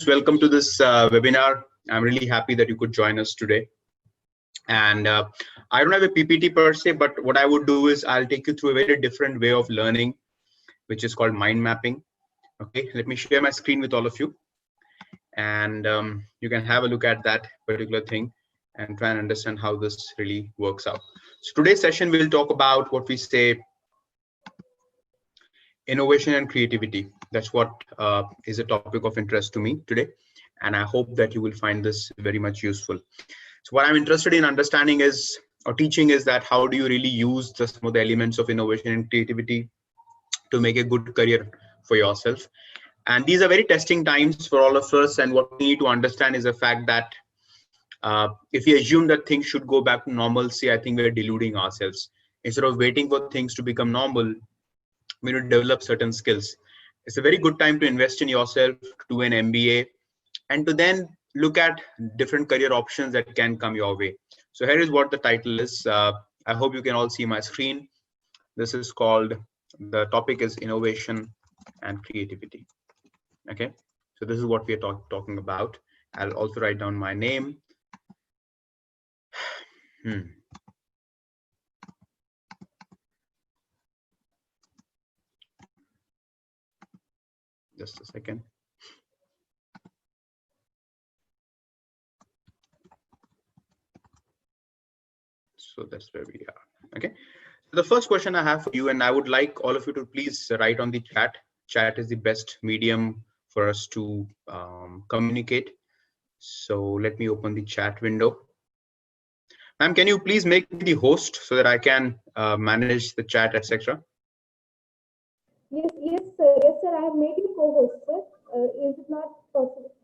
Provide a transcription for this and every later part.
Welcome to this webinar. I'm really happy that you could join us today. And I don't have a PPT per se, but what I would do is I'll take you through a very different way of learning, which is called mind mapping. Okay, let me share my screen with all of you. And you can have a look at that particular thing and try and understand how this really works out. So today's session, we'll talk about what we say innovation and creativity. That's what is a topic of interest to me today. And I hope that you will find this very much useful. So what I'm interested in understanding is, or teaching is that how do you really use some of the elements of innovation and creativity to make a good career for yourself. And these are very testing times for all of us. And what we need to understand is the fact that if we assume that things should go back to normalcy, I think we're deluding ourselves. Instead of waiting for things to become normal, we need to develop certain skills. It's a very good time to invest in yourself, to do an MBA, and to then look at different career options that can come your way. So here is what the title is. I hope you can all see my screen. This is called, the topic is innovation and creativity. Okay, so this is what we are talking about. I'll also write down my name. Just a second. So that's where we are. Okay. So the first question I have for you, and I would like all of you to please write on the chat. Chat is the best medium for us to communicate. So let me open the chat window. Ma'am, can you please make me the host so that I can manage the chat, etc.? Yes, sir. Yes, sir. I have made you co-host, sir. Is it not possible?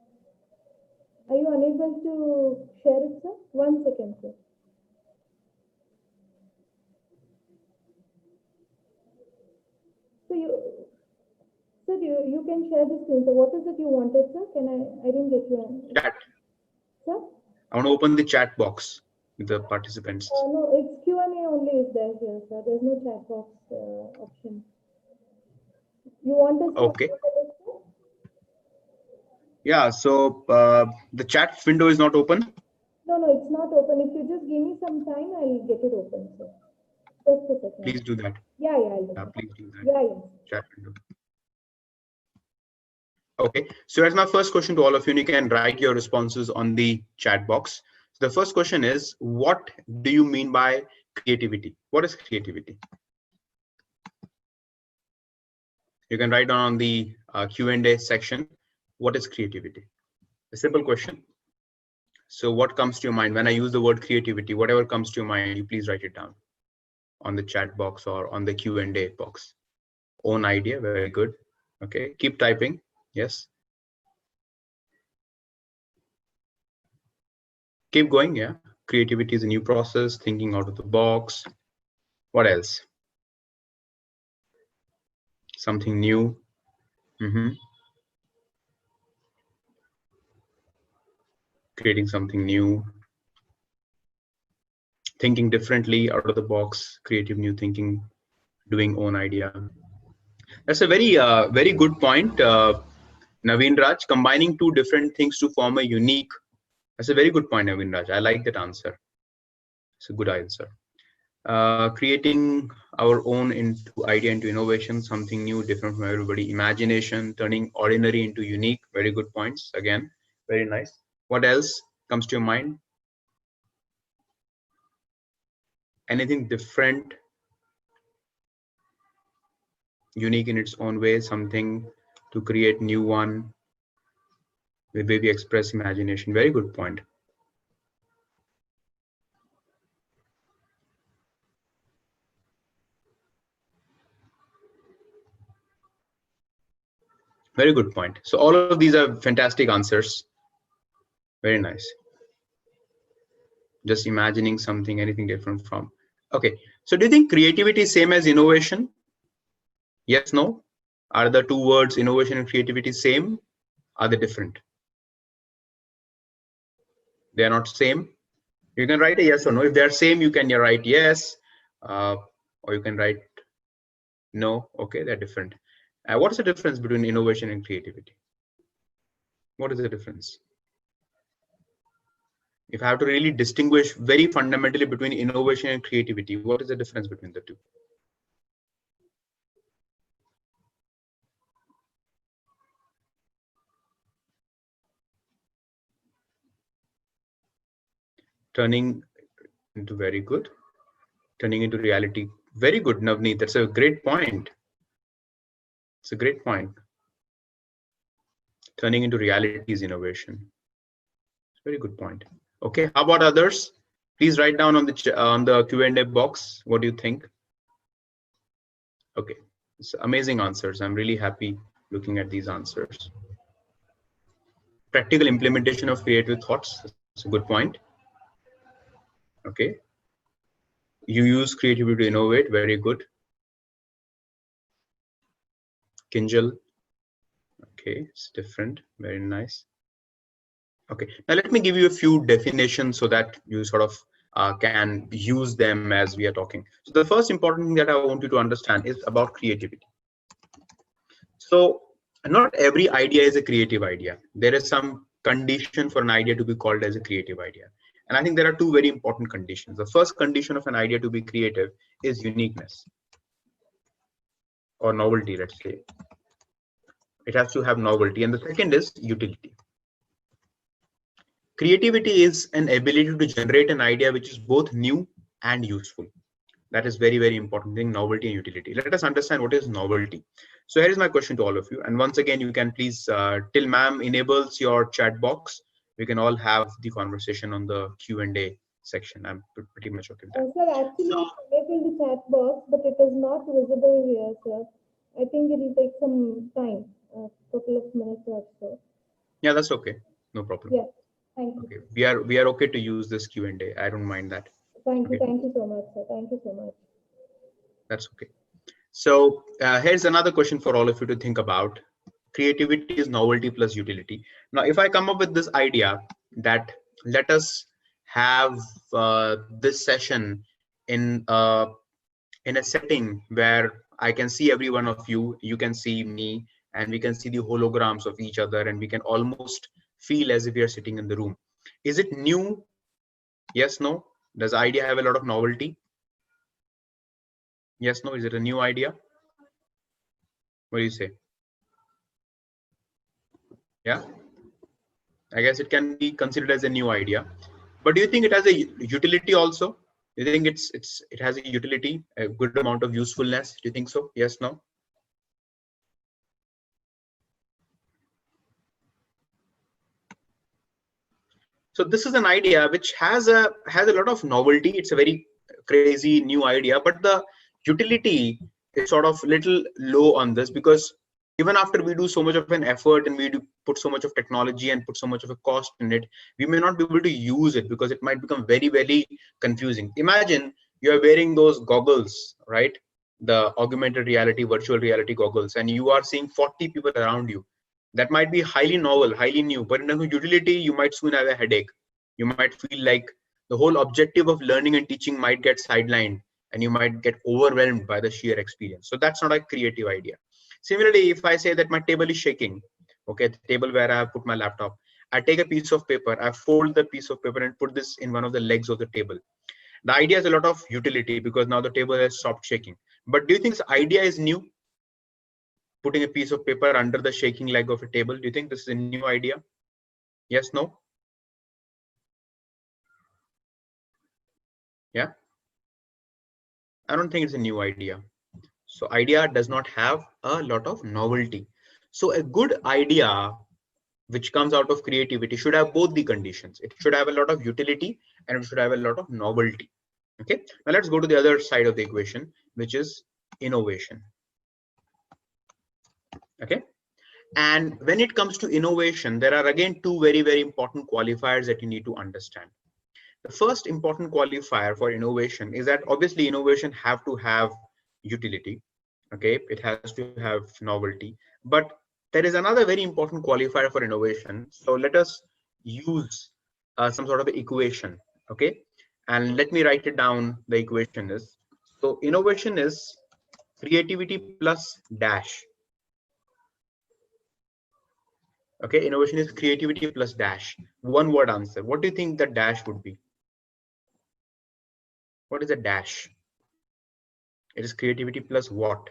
Are you unable to share it, sir? 1 second, sir. So you can share the screen. So what is it you wanted, sir? I didn't get you. Chat. Sir? I want to open the chat box with the participants. No, it's Q&A only is there here, sir. There's no chat box option. You want us to okay. Yeah, so the chat window is not open? No, it's not open. If you just give me some time, I'll get it open, sir. Just a second. Please do that. Yeah, I'll do that. Please do that. Yeah. Chat window. Okay, so that's my first question to all of you, and you can write your responses on the chat box. So the first question is, what do you mean by creativity? What is creativity? You can write down on the Q&A section, what is creativity? A simple question. So what comes to your mind when I use the word creativity? Whatever comes to your mind, you please write it down on the chat box or on the Q&A box. Own idea, very good. Okay, keep typing. Yes. Keep going. Yeah. Creativity is a new process, thinking out of the box. What else? Something new. Creating something new. Thinking differently, out of the box, creative new thinking, doing own idea. That's a very good point, Naveen Raj. Combining two different things to form a unique. That's a very good point, Naveen Raj. I like that answer. It's a good answer. Creating our own idea into innovation, something new, different from everybody. Imagination, turning ordinary into unique. Very good points. Again, very nice. What else comes to your mind? Anything different, unique in its own way, something to create new one, the way we express imagination. Very good point. Very good point. So all of these are fantastic answers. Very nice. Just imagining something, anything different from. Okay, so do you think creativity is same as innovation? Yes, no? Are the two words innovation and creativity same? Are they different? They are not same. You can write a yes or no. If they are same, you can write yes, or you can write no. Okay, they're different. What is the difference between innovation and creativity? What is the difference? If I have to really distinguish very fundamentally between innovation and creativity, what is the difference between the two? Turning into very good. Turning into reality. Very good, Navneet. That's a great point. It's a great point. Turning into reality is innovation. Very good point. Okay, how about others? Please write down on the Q&A box. What do you think? Okay, it's amazing answers. I'm really happy looking at these answers. Practical implementation of creative thoughts. That's a good point. Okay. You use creativity to innovate. Very good. Kinjal. Okay, it's different. Very nice. Okay, now let me give you a few definitions so that you sort of can use them as we are talking. So the first important thing that I want you to understand is about creativity. So not every idea is a creative idea. There is some condition for an idea to be called as a creative idea. And I think there are two very important conditions. The first condition of an idea to be creative is uniqueness or novelty, let's say. It has to have novelty. And the second is utility. Creativity is an ability to generate an idea which is both new and useful. That is very, very important thing, novelty and utility. Let us understand what is novelty. So here is my question to all of you. And once again, you can please, till ma'am enables your chat box, we can all have the conversation on the Q&A section. I'm pretty much okay with that. Sir, actually, I enabled the chat box, but it is not visible here, sir. I think it will take some time, a couple of minutes or so. Yeah, that's okay. No problem. Yeah, thank you. Okay. We are okay to use this Q&A. I don't mind that. Thank you. Thank you so much, sir. Thank you so much. That's okay. So here's another question for all of you to think about. Creativity is novelty plus utility. Now, if I come up with this idea that let us have this session in a setting where I can see every one of you, you can see me, and we can see the holograms of each other, and we can almost feel as if we are sitting in the room. Is it new? Yes, no? Does the idea have a lot of novelty? Yes, no? Is it a new idea? What do you say? Yeah, I guess it can be considered as a new idea. But do you think it has a utility also? Do you think it has a utility, a good amount of usefulness? Do you think so? Yes, no? So this is an idea which has a lot of novelty. It's a very crazy new idea, but the utility is sort of little low on this, because even after we do so much of an effort and we do put so much of technology and put so much of a cost in it, we may not be able to use it because it might become very, very confusing. Imagine you are wearing those goggles, right? The augmented reality, virtual reality goggles, and you are seeing 40 people around you. That might be highly novel, highly new, but in terms of utility, you might soon have a headache. You might feel like the whole objective of learning and teaching might get sidelined, and you might get overwhelmed by the sheer experience. So that's not a creative idea. Similarly, if I say that my table is shaking, okay, the table where I have put my laptop, I take a piece of paper, I fold the piece of paper and put this in one of the legs of the table. The idea has a lot of utility because now the table has stopped shaking. But do you think this idea is new? Putting a piece of paper under the shaking leg of a table. Do you think this is a new idea? Yes, no? Yeah? I don't think it's a new idea. So idea does not have a lot of novelty. So a good idea which comes out of creativity should have both the conditions. It should have a lot of utility and it should have a lot of novelty. Okay, now let's go to the other side of the equation, which is innovation. Okay, and when it comes to innovation, there are again two very, very important qualifiers that you need to understand. The first important qualifier for innovation is that obviously innovation have to have utility. Okay, it has to have novelty, but there is another very important qualifier for innovation. So let us use some sort of equation. Okay, and let me write it down. The equation is, so innovation is creativity plus dash. Okay, innovation is creativity plus dash. One word answer. What do you think the dash would be? What is a dash? It is creativity plus what?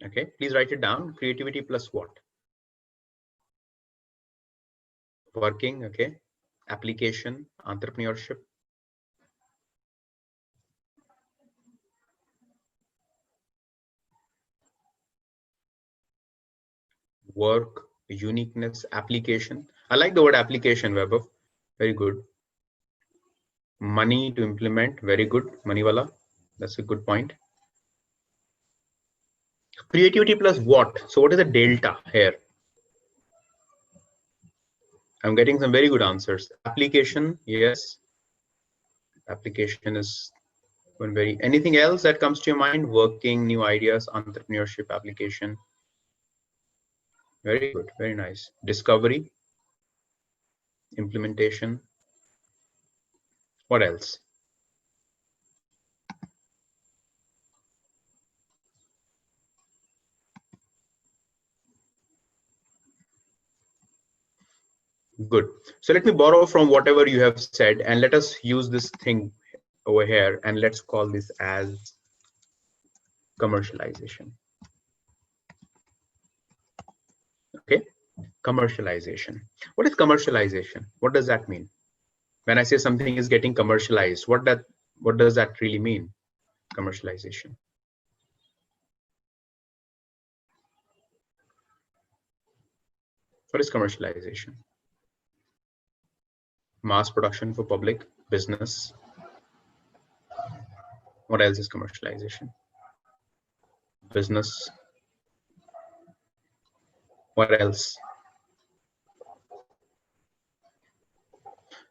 Okay, please write it down. Creativity plus what? Working, okay. Application, entrepreneurship. Work, uniqueness, application. I like the word application, Weber. Very good. Money to implement. Very good. Money wala. That's a good point. Creativity plus what? So what is the delta here? I'm getting some very good answers. Application, yes. Application is one very. Anything else that comes to your mind? Working, new ideas, entrepreneurship, application. Very good. Very nice. Discovery, implementation. What else? Good. So let me borrow from whatever you have said and let us use this thing over here and let's call this as commercialization. Okay, commercialization. What is commercialization? What does that mean? When I say something is getting commercialized, what does that really mean? Commercialization. What is commercialization? Mass production for public, business. What else is commercialization? Business. What else?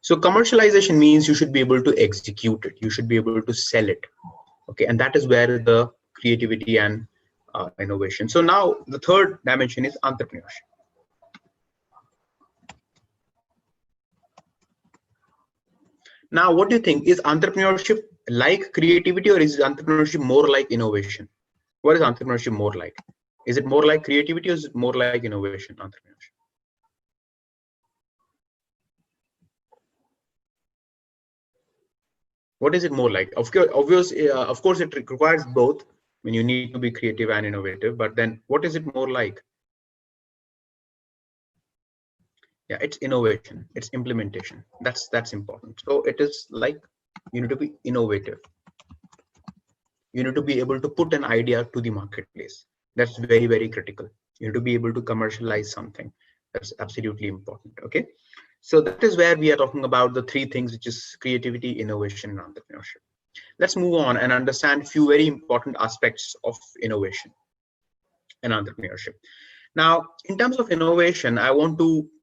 So commercialization means you should be able to execute it. You should be able to sell it. Okay, and that is where the creativity and innovation. So now the third dimension is entrepreneurship. Now, what do you think? Is entrepreneurship like creativity or is entrepreneurship more like innovation? What is entrepreneurship more like? Is it more like creativity or is it more like innovation, entrepreneurship? What is it more like? Of course, it requires both when you need to be creative and innovative, but then what is it more like? Yeah, it's innovation, it's implementation. That's important. So it is like you need to be innovative. You need to be able to put an idea to the marketplace. That's very, very critical. You need to be able to commercialize something. That's absolutely important. Okay, so that is where we are talking about the three things, which is creativity, innovation, and entrepreneurship. Let's move on and understand a few very important aspects of innovation and entrepreneurship. Now, in terms of innovation, I want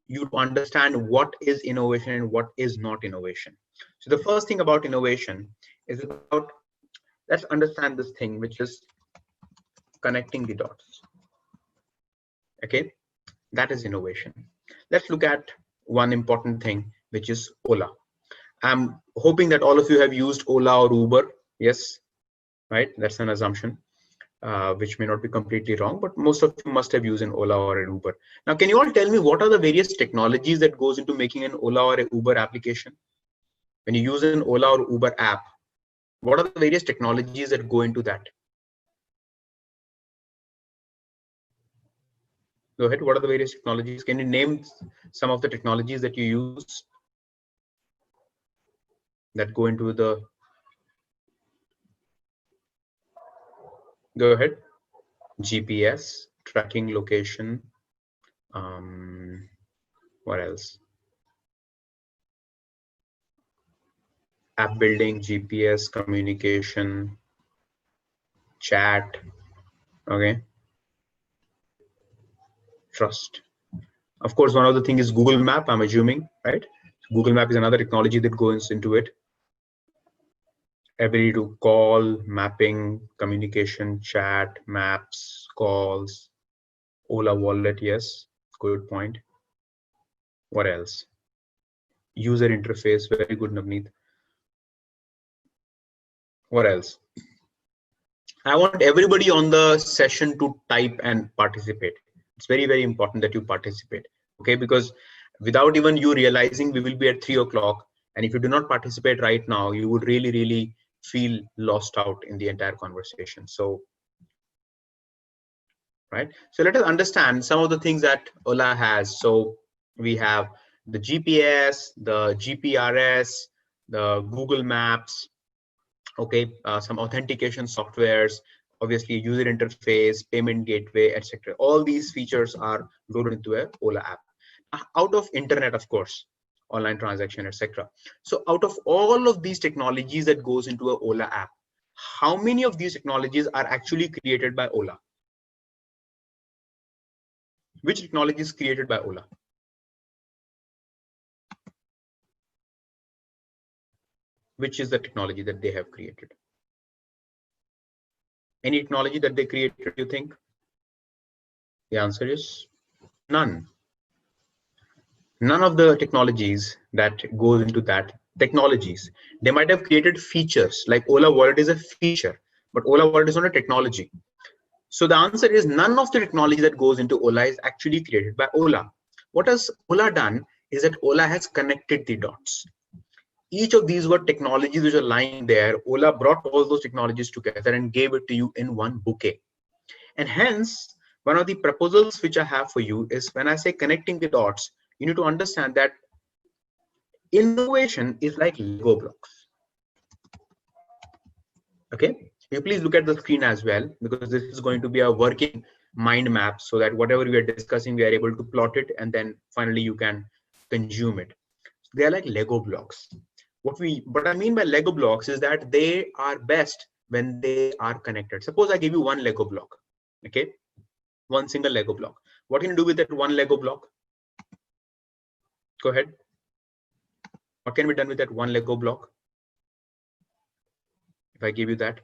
you to understand what is innovation and what is not innovation. So the first thing about innovation is about, let's understand this thing, which is connecting the dots. Okay, that is innovation. Let's look at one important thing, which is Ola. I'm hoping that all of you have used Ola or Uber. Yes, right? That's an assumption, which may not be completely wrong, but most of you must have used an Ola or an Uber. Now, can you all tell me what are the various technologies that goes into making an Ola or an Uber application? When you use an Ola or Uber app, what are the various technologies that go into that? Go ahead. What are the various technologies? Can you name some of the technologies that you use that go into the? Go ahead. GPS, tracking location. What else? App building, GPS, communication, chat. Okay. Trust. Of course, one of the things is Google Map, I'm assuming, right? Google Map is another technology that goes into it. Ability to call, mapping, communication, chat, maps, calls, Ola wallet, yes, good point. What else? User interface, very good, Navneet. What else? I want everybody on the session to type and participate. It's very, very important that you participate. Okay, because without even you realizing, we will be at 3 o'clock. And if you do not participate right now, you would really, really feel lost out in the entire conversation. So, right. So let us understand some of the things that Ola has. So we have the GPS, the GPRS, the Google Maps, okay, some authentication softwares, obviously user interface, payment gateway, etc. All these features are loaded into a Ola app. Out of internet, of course, online transaction, etc. So out of all of these technologies that goes into a Ola app, how many of these technologies are actually created by Ola? Which technology is created by Ola? Which is the technology that they have created? Any technology that they created, you think? The answer is none. None of the technologies that goes into that technologies. They might have created features, like Ola Wallet is a feature, but Ola Wallet is not a technology. So the answer is none of the technology that goes into Ola is actually created by Ola. What has Ola done is that Ola has connected the dots. Each of these were technologies which are lying there. Ola brought all those technologies together and gave it to you in one bouquet. And hence, one of the proposals which I have for you is, when I say connecting the dots, you need to understand that innovation is like Lego blocks. Okay, you please look at the screen as well, because this is going to be a working mind map, so that whatever we are discussing, we are able to plot it, and then finally you can consume it. They are like Lego blocks. What I mean by Lego blocks is that they are best when they are connected. Suppose I give you one Lego block, okay, one single Lego block. What can you do with that one Lego block? Go ahead. What can be done with that one Lego block? If I give you that,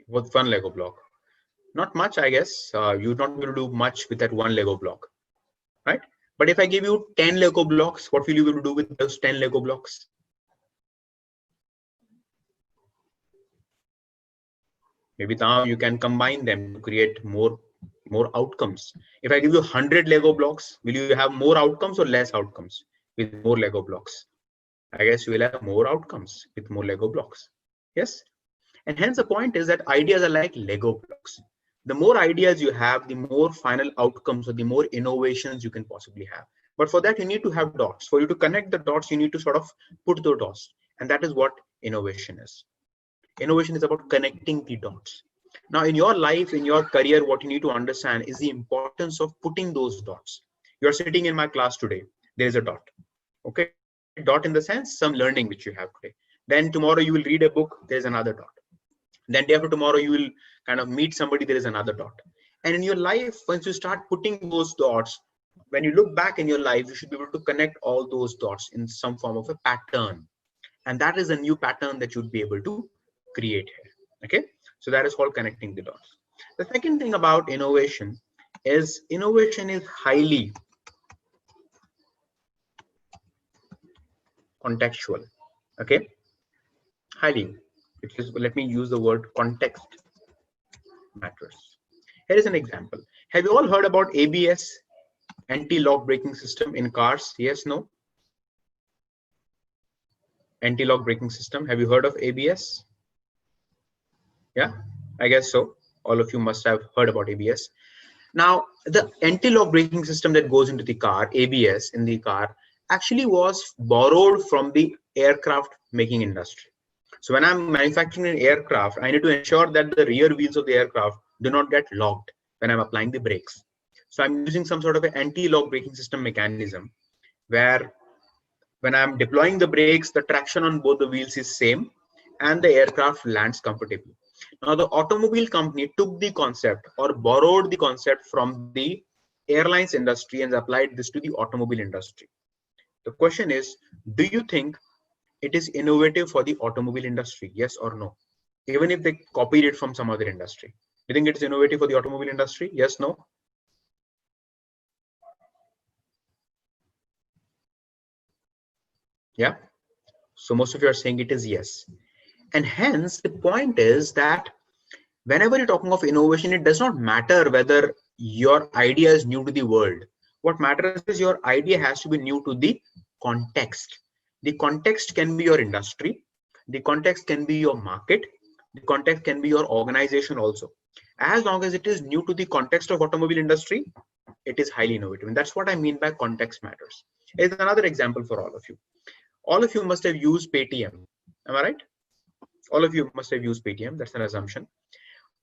what's one Lego block? Not much, I guess. You're not going to do much with that one Lego block, right? But if I give you 10 Lego blocks, what will you be able to do with those 10 Lego blocks? Maybe now you can combine them to create more outcomes. If I give you 100 Lego blocks, will you have more outcomes or less outcomes with more Lego blocks? I guess you will have more outcomes with more Lego blocks. Yes. And hence the point is that ideas are like Lego blocks. The more ideas you have, the more final outcomes or the more innovations you can possibly have. But for that, you need to have dots. For you to connect the dots, you need to sort of put the dots. And that is what innovation is. Innovation is about connecting the dots. Now, in your life, in your career, what you need to understand is the importance of putting those dots. You're sitting in my class today. There's a dot. Okay. Dot in the sense, some learning which you have today. Then tomorrow you will read a book. There's another dot. Then day after tomorrow you will kind of meet somebody, there is another dot. And in your life, once you start putting those dots, when you look back in your life, you should be able to connect all those dots in some form of a pattern. And that is a new pattern that you'd be able to create here. Okay, so that is called connecting the dots. The second thing about innovation is highly contextual. Okay, highly, which is, let me use the word context matters. Here is an example. Have you all heard about ABS, anti-lock braking system in cars? Yes, no? Anti-lock braking system. Have you heard of ABS? Yeah, I guess so. All of you must have heard about ABS. Now, the anti-lock braking system that goes into the car, ABS in the car, actually was borrowed from the aircraft making industry. So when I'm manufacturing an aircraft, I need to ensure that the rear wheels of the aircraft do not get locked when I'm applying the brakes. So I'm using some sort of an anti-lock braking system mechanism where when I'm deploying the brakes, the traction on both the wheels is same and the aircraft lands comfortably. Now, the automobile company took the concept or borrowed the concept from the airlines industry and applied this to the automobile industry. The question is, do you think it is innovative for the automobile industry? Yes or no? Even if they copied it from some other industry. Do you think it's innovative for the automobile industry? Yes, no? Yeah. So most of you are saying it is yes. And hence the point is that whenever you're talking of innovation, it does not matter whether your idea is new to the world. What matters is your idea has to be new to the context. The context can be your industry. The context can be your market. The context can be your organization also. As long as it is new to the context of automobile industry, it is highly innovative. And that's what I mean by context matters. Here's another example for all of you. All of you must have used Paytm. Am I right? All of you must have used Paytm. That's an assumption.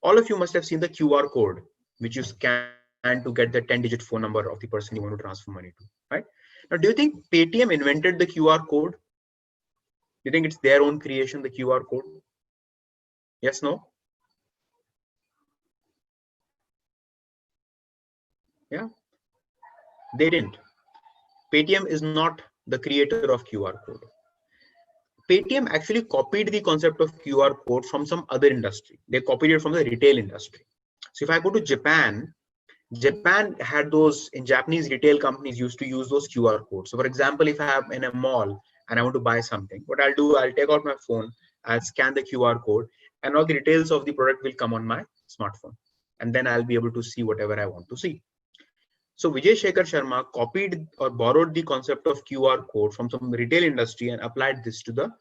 All of you must have seen the QR code, which you scan to get the 10-digit phone number of the person you want to transfer money to, right? Now, do you think Paytm invented the QR code? Do you think it's their own creation, the QR code? Yes, no? Yeah, they didn't. Paytm is not the creator of QR code. Paytm actually copied the concept of QR code from some other industry. They copied it from the retail industry. So if I go to Japan, Japan had those, in Japanese retail companies used to use those QR codes. So for example, if I am in a mall and I want to buy something, what I'll do, I'll take out my phone, I'll scan the QR code, and all the details of the product will come on my smartphone. And then I'll be able to see whatever I want to see. So Vijay Shekhar Sharma copied or borrowed the concept of QR code from some retail industry and applied this to the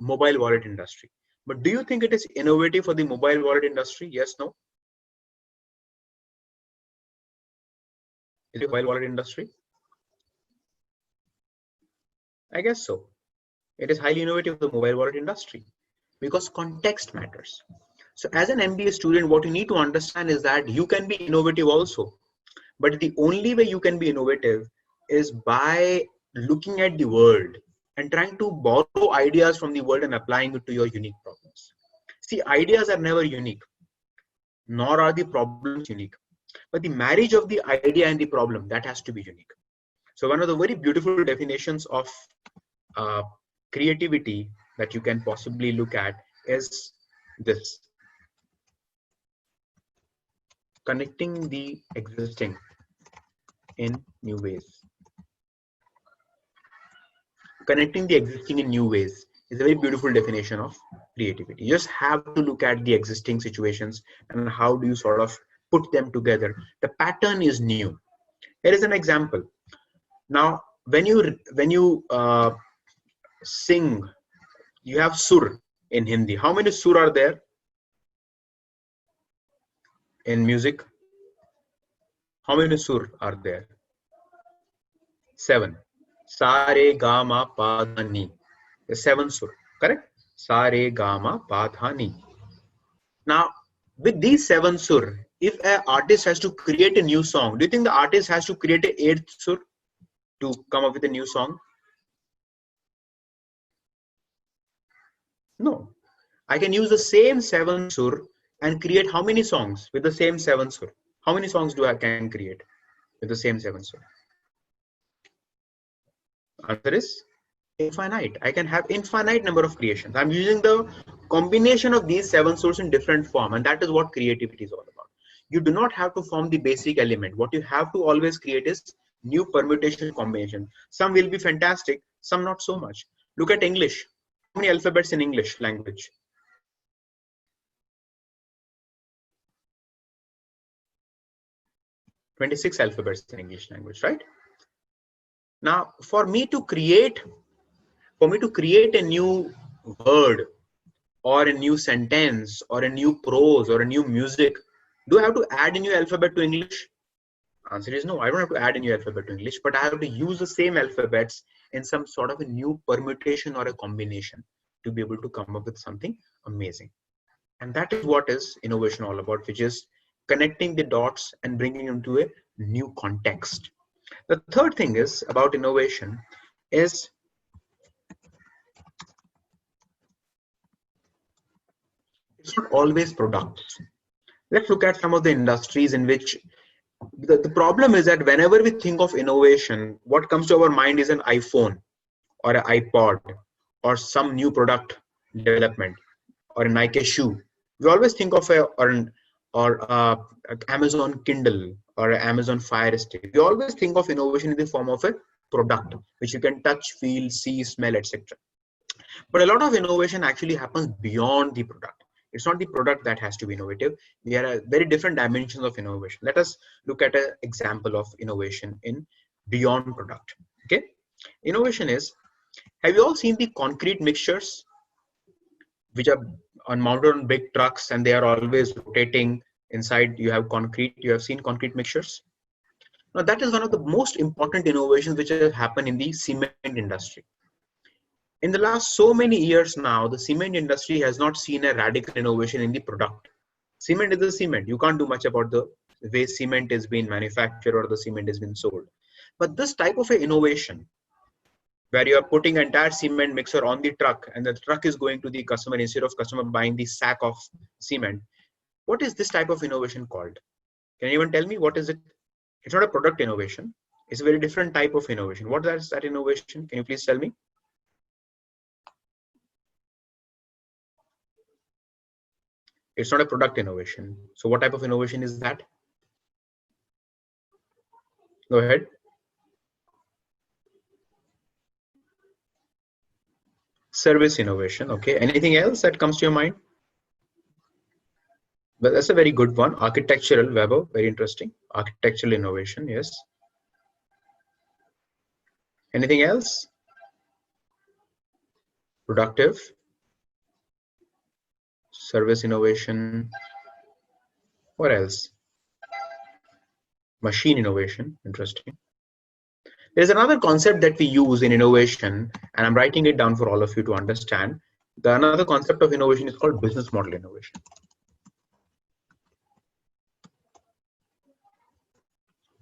mobile wallet industry. But do you think it is innovative for the mobile wallet industry? Yes, no? Is it mobile wallet industry? I guess so. It is highly innovative for the mobile wallet industry because context matters. So as an MBA student, what you need to understand is that you can be innovative also. But the only way you can be innovative is by looking at the world and trying to borrow ideas from the world and applying it to your unique problems. See, ideas are never unique, nor are the problems unique. But the marriage of the idea and the problem, that has to be unique. So one of the very beautiful definitions of uh, creativity that you can possibly look at is this: connecting the existing in new ways. Connecting the existing in new ways is a very beautiful definition of creativity. You just have to look at the existing situations and how do you sort of put them together. The pattern is new. Here is an example. Now, when you sing, you have sur in Hindi. How many sur are there in music? How many sur are there? 7. Sa re ga ma pa dha ni. 7 sur, correct? Sa re ga ma pa dha ni. Now, with these 7 sur, if an artist has to create a new song, do you think the artist has to create an 8th sur to come up with a new song? No. I can use the same 7 sur and create how many songs with the same 7 sur? How many songs do I can create with the same 7 sur? Answer is infinite. I can have infinite number of creations. I'm using the combination of these 7 sources in different form, and that is what creativity is all about. You do not have to form the basic element. What you have to always create is new permutation combination. Some will be fantastic, some not so much. Look at English. How many alphabets in English language? 26 alphabets in English language, right? Now, for me to create a new word or a new sentence or a new prose or a new music, do I have to add a new alphabet to English? Answer is no. I don't have to add a new alphabet to English, but I have to use the same alphabets in some sort of a new permutation or a combination to be able to come up with something amazing. And that is what is innovation all about, which is connecting the dots and bringing them to a new context. The third thing is about innovation is it's not always products. Let's look at some of the industries in which the problem is that whenever we think of innovation, what comes to our mind is an iPhone or an iPod or some new product development or a Nike shoe. We always think of Amazon Kindle or Amazon Fire Stick. We always think of innovation in the form of a product, which you can touch, feel, see, smell, etc. But a lot of innovation actually happens beyond the product. It's not the product that has to be innovative. There are very different dimensions of innovation. Let us look at an example of innovation in beyond product. Okay, innovation is, have you all seen the concrete mixtures which are mounted on big trucks and they are always rotating? Inside you have concrete. You have seen concrete mixtures. Now that is one of the most important innovations which has happened in the cement industry. In the last so many years now, the cement industry has not seen a radical innovation in the product. Cement is the cement. You can't do much about the way cement is being manufactured or the cement is being sold. But this type of a innovation, where you are putting entire cement mixer on the truck and the truck is going to the customer instead of customer buying the sack of cement. What is this type of innovation called? Can anyone tell me what is it? It's not a product innovation. It's a very different type of innovation. What is that innovation? Can you please tell me? It's not a product innovation. So what type of innovation is that? Go ahead. Service innovation. Okay. Anything else that comes to your mind? But that's a very good one. Architectural, Weber, very interesting. Architectural innovation, yes. Anything else? Productive. Service innovation. What else? Machine innovation, interesting. There's another concept that we use in innovation, and I'm writing it down for all of you to understand. Another concept of innovation is called business model innovation.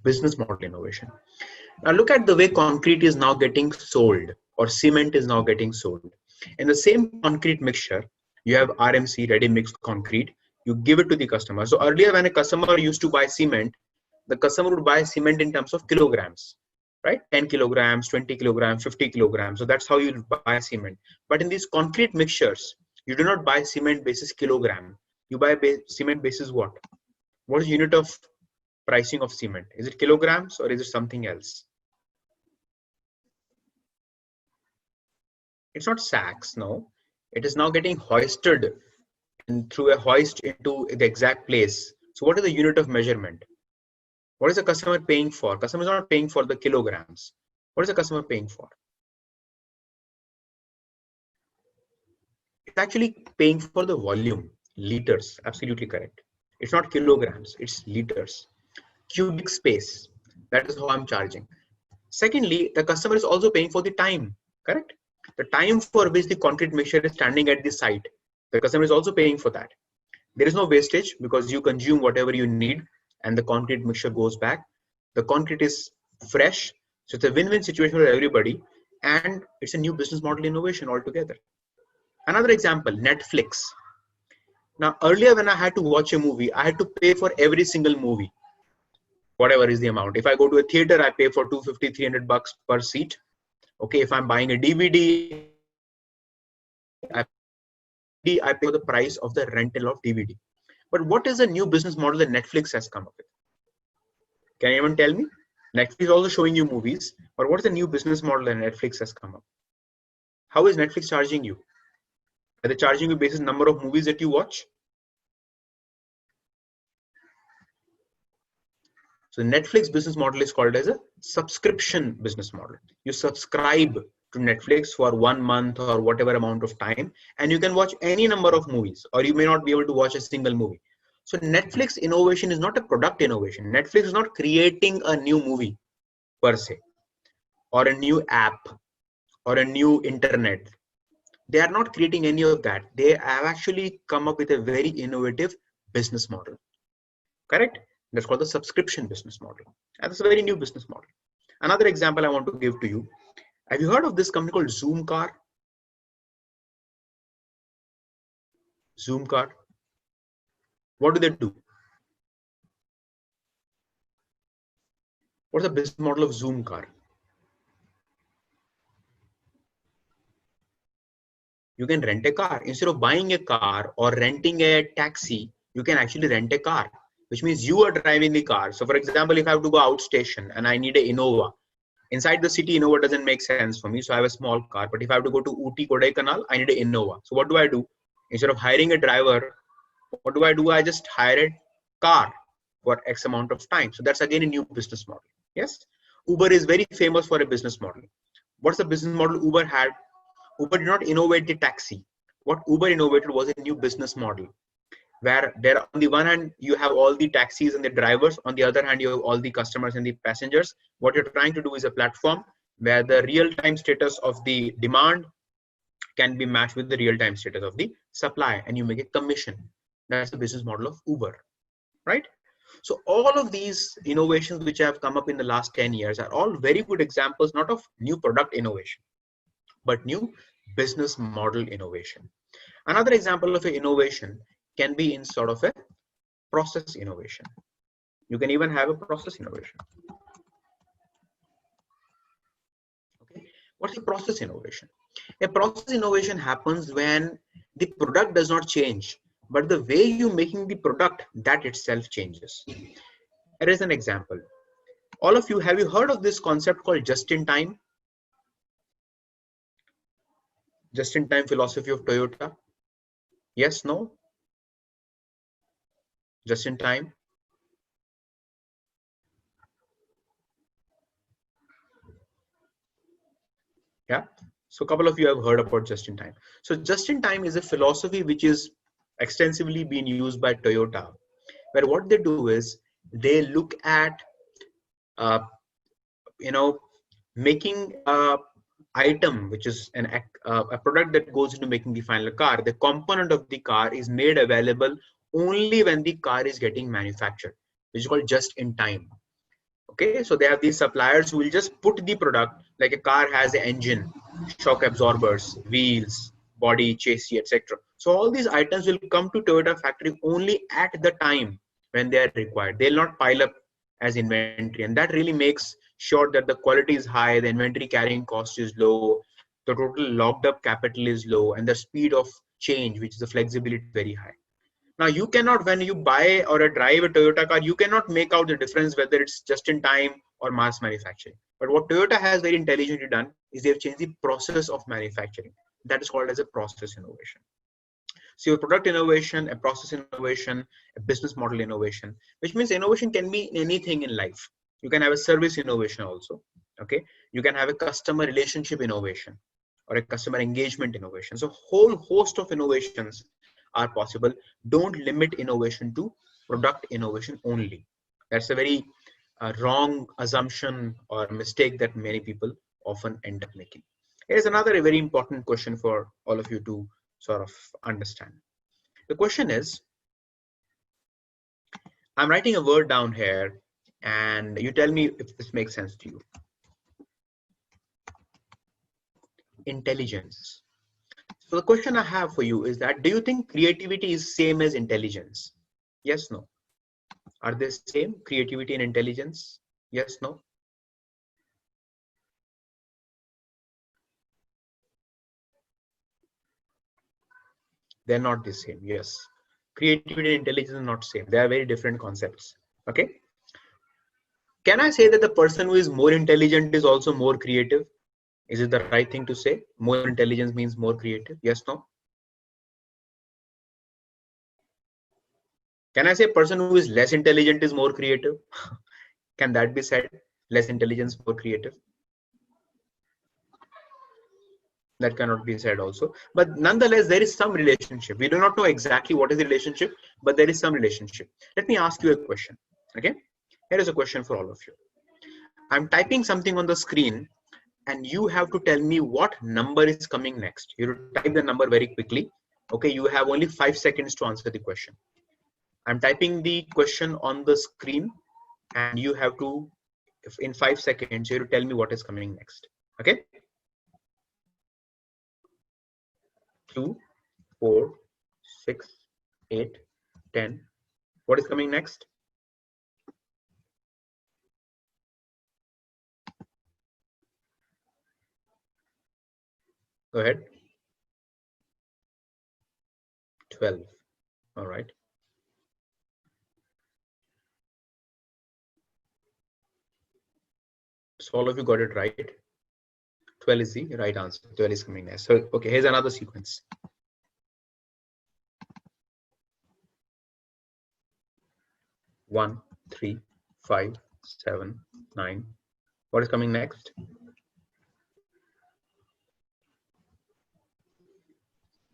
Business model innovation. Now look at the way concrete is now getting sold, or cement is now getting sold. In the same concrete mixture, you have RMC, ready mixed concrete. You give it to the customer. So earlier when a customer used to buy cement, the customer would buy cement in terms of kilograms, right? 10 kilograms, 20 kilograms, 50 kilograms. So that's how you buy cement. But in these concrete mixtures, you do not buy cement basis kilogram. You buy cement basis what? What is unit of pricing of cement? Is it kilograms or is it something else? It's not sacks, no. It is now getting hoisted through a hoist into the exact place. So what is the unit of measurement? What is the customer paying for? Customer is not paying for the kilograms. What is the customer paying for? It's actually paying for the volume, liters, absolutely correct. It's not kilograms, it's liters. Cubic space, that is how I'm charging. Secondly, the customer is also paying for the time, correct? The time for which the concrete mixture is standing at the site, the customer is also paying for that. There is no wastage because you consume whatever you need and the concrete mixture goes back. The concrete is fresh, so it's a win-win situation for everybody, and it's a new business model innovation altogether. Another example, Netflix. Now earlier when I had to watch a movie, I had to pay for every single movie, whatever is the amount. If I go to a theater, I pay for $250-300 per seat. Okay, if I'm buying a DVD, I pay for the price of the rental of DVD. But what is the new business model that Netflix has come up with? Can anyone tell me? Netflix is also showing you movies, but what is the new business model that Netflix has come up? How is Netflix charging you? Are they charging you based on number of movies that you watch? So Netflix business model is called as a subscription business model. You subscribe to Netflix for 1 month or whatever amount of time, and you can watch any number of movies, or you may not be able to watch a single movie. So Netflix innovation is not a product innovation. Netflix is not creating a new movie per se, or a new app, or a new internet. They are not creating any of that. They have actually come up with a very innovative business model. Correct? That's called the subscription business model. And that's a very new business model. Another example I want to give to you. Have you heard of this company called Zoom Car? Zoom Car. What do they do? What's the business model of Zoom Car? You can rent a car. Instead of buying a car or renting a taxi, you can actually rent a car, which means you are driving the car. So for example, if I have to go outstation and I need an Innova, Inside the city, Innova doesn't make sense for me. So I have a small car. But if I have to go to Ooty, Kodaikanal, I need an Innova. So what do? Instead of hiring a driver, what do? I just hire a car for X amount of time. So that's again a new business model. Yes. Uber is very famous for a business model. What's the business model Uber had? Uber did not innovate the taxi. What Uber innovated was a new business model, where there on the one hand you have all the taxis and the drivers, on the other hand you have all the customers and the passengers. What you're trying to do is a platform where the real-time status of the demand can be matched with the real-time status of the supply, and you make a commission. That's the business model of Uber, right? So all of these innovations which have come up in the last 10 years are all very good examples, not of new product innovation, but new business model innovation. Another example of an innovation can be in sort of a process innovation. You can even have a process innovation. Okay. What's a process innovation? A process innovation happens when the product does not change, but the way you're making the product, that itself changes. Here is an example. All of you, have you heard of this concept called just-in-time? Just-in-time philosophy of Toyota? Yes, no? Just-in-time? Yeah. So a couple of you have heard about just-in-time. So just-in-time is a philosophy which is extensively being used by Toyota, where what they do is they look at, making a item which is a product that goes into making the final car. The component of the car is made available only when the car is getting manufactured, which is called just-in-time. Okay, so they have these suppliers who will just put the product, like a car has an engine, shock absorbers, wheels, body, chassis, etc. So all these items will come to Toyota factory only at the time when they are required. They'll not pile up as inventory, and that really makes sure that the quality is high, the inventory carrying cost is low, the total locked up capital is low, and the speed of change, which is the flexibility, very high. Now you cannot, when you buy or drive a Toyota car, you cannot make out the difference whether it's just in time or mass manufacturing. But what Toyota has very intelligently done is they've changed the process of manufacturing. That is called as a process innovation. So your product innovation, a process innovation, a business model innovation, which means innovation can be anything in life. You can have a service innovation also. Okay, you can have a customer relationship innovation or a customer engagement innovation. So whole host of innovations are possible. Don't limit innovation to product innovation only. That's a very wrong assumption or mistake that many people often end up making. Here's another very important question for all of you to sort of understand. The question is, I'm writing a word down here and you tell me if this makes sense to you. Intelligence. So the question I have for you is that, do you think creativity is same as intelligence? Yes, no. Are they same, creativity and intelligence? Yes, no. They're not the same. Yes. Creativity and intelligence are not same. They are very different concepts. Okay. Can I say that the person who is more intelligent is also more creative? Is it the right thing to say? More intelligence means more creative? Yes, no? Can I say a person who is less intelligent is more creative? Can that be said? Less intelligence, more creative? That cannot be said also. But nonetheless, there is some relationship. We do not know exactly what is the relationship, but there is some relationship. Let me ask you a question. Okay. Here is a question for all of you. I'm typing something on the screen and you have to tell me what number is coming next. You type the number very quickly. Okay. You have only 5 seconds to answer the question. I'm typing the question on the screen and you have to, in 5 seconds, you have to tell me what is coming next. Okay. 2, 4, 6, 8, 10. What is coming next? Go ahead. 12. All right. So all of you got it right. 12 is the right answer. 12 is coming next. So okay, here's another sequence. 1, 3, 5, 7, 9. What is coming next?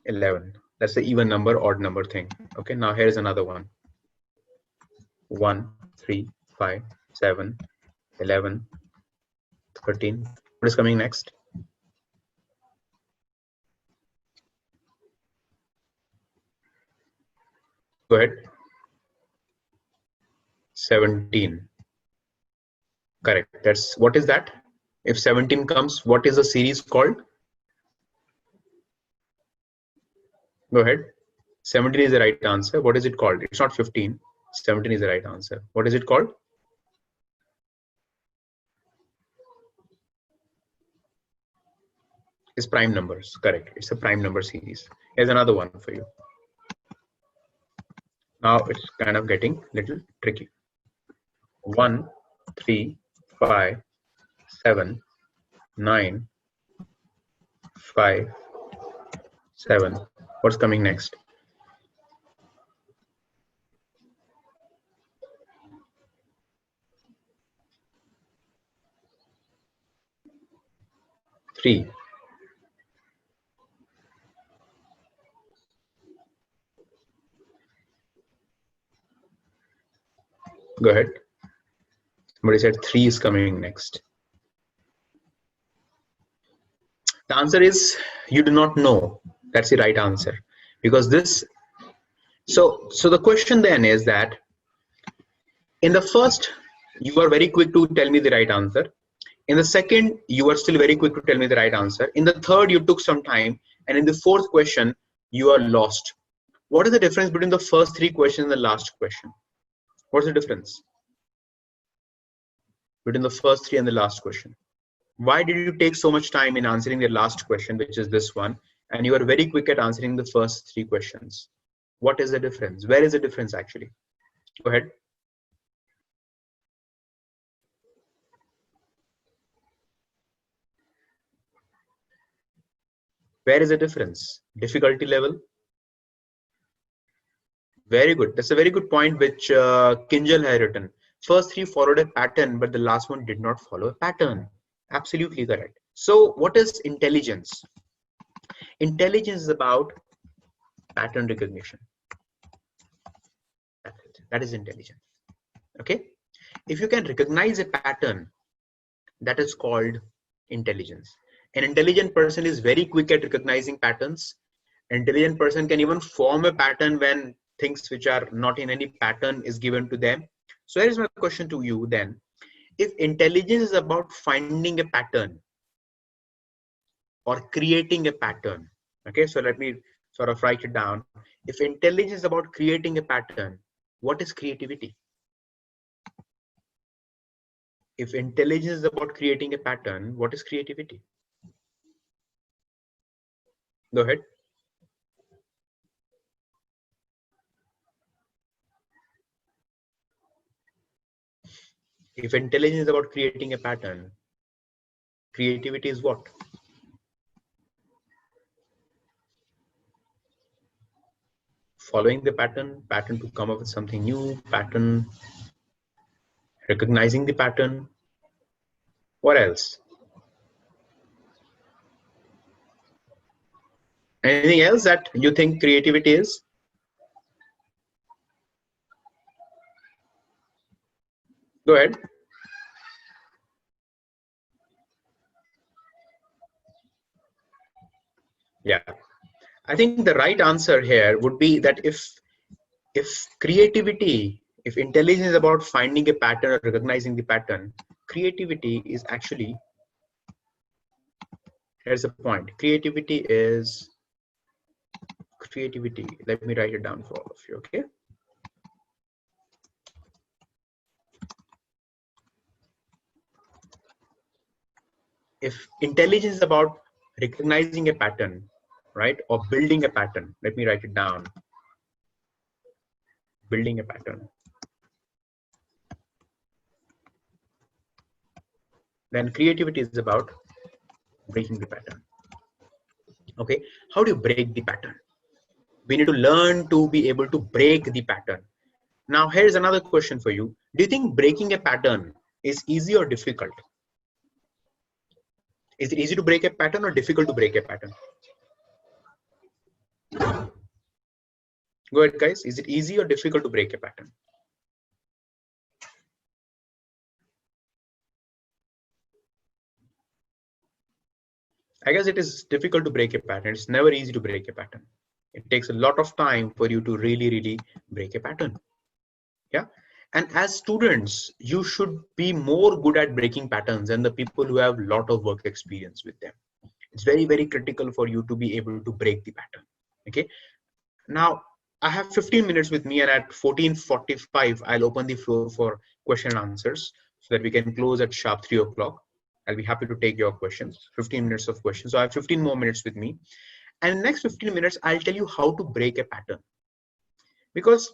11. That's the even number, odd number thing. Okay, now here's another one. 1, 3, 5, 7, 11, 13. What is coming next? Go ahead. 17. Correct. That's what is that? If 17 comes, what is the series called? Go ahead. 17 is the right answer. What is it called? It's not 15. 17 is the right answer. What is it called? It's prime numbers. Correct. It's a prime number series. Here's another one for you. Now it's kind of getting a little tricky. 1, 3, 5, 7, 9, 5, 7. What's coming next? Three. Go ahead. Somebody said 3 is coming next. The answer is you do not know. That's the right answer. Because this, so the question then is that in the first, you are very quick to tell me the right answer. In the second, you are still very quick to tell me the right answer. In the third, you took some time. And in the fourth question, you are lost. What is the difference between the first 3 questions and the last question? What's the difference between the first 3 and the last question? Why did you take so much time in answering the last question, which is this one, and you are very quick at answering the first 3 questions? What is the difference? Where is the difference actually? Go ahead. Where is the difference? Difficulty level? Very good. That's a very good point which Kinjal has written. First 3 followed a pattern, but the last one did not follow a pattern. Absolutely correct. So what is intelligence? Intelligence is about pattern recognition. That is intelligence. Okay. If you can recognize a pattern, that is called intelligence. An intelligent person is very quick at recognizing patterns. An intelligent person can even form a pattern when things which are not in any pattern is given to them. So here is my question to you then. If intelligence is about finding a pattern or creating a pattern, okay, so let me sort of write it down. If intelligence is about creating a pattern, what is creativity? If intelligence is about creating a pattern, what is creativity? Go ahead. If intelligence is about creating a pattern, creativity is what? Following the pattern to come up with something new, pattern, recognizing the pattern. What else? Anything else that you think creativity is? Go ahead. Yeah, I think the right answer here would be that if creativity, if intelligence is about finding a pattern or recognizing the pattern, creativity is actually, here's the point, creativity is, let me write it down for all of you, okay? If intelligence is about recognizing a pattern, right, or building a pattern, let me write it down, building a pattern. then creativity is about breaking the pattern. Okay, how do you break the pattern? We need to learn to be able to break the pattern. Now, here's another question for you. Do you think breaking a pattern is easy or difficult? Is it easy to break a pattern or difficult to break a pattern? Go ahead, guys. Is it easy or difficult to break a pattern? I guess it is difficult to break a pattern. It's never easy to break a pattern. It takes a lot of time for you to really break a pattern. Yeah. And as students, you should be more good at breaking patterns than the people who have a lot of work experience with them. It's very critical for you to be able to break the pattern. Okay. Now, I have 15 minutes with me, and at 14:45, I'll open the floor for question and answers so that we can close at sharp 3 o'clock. I'll be happy to take your questions, 15 minutes of questions. So I have 15 more minutes with me. And in the next 15 minutes, I'll tell you how to break a pattern. Because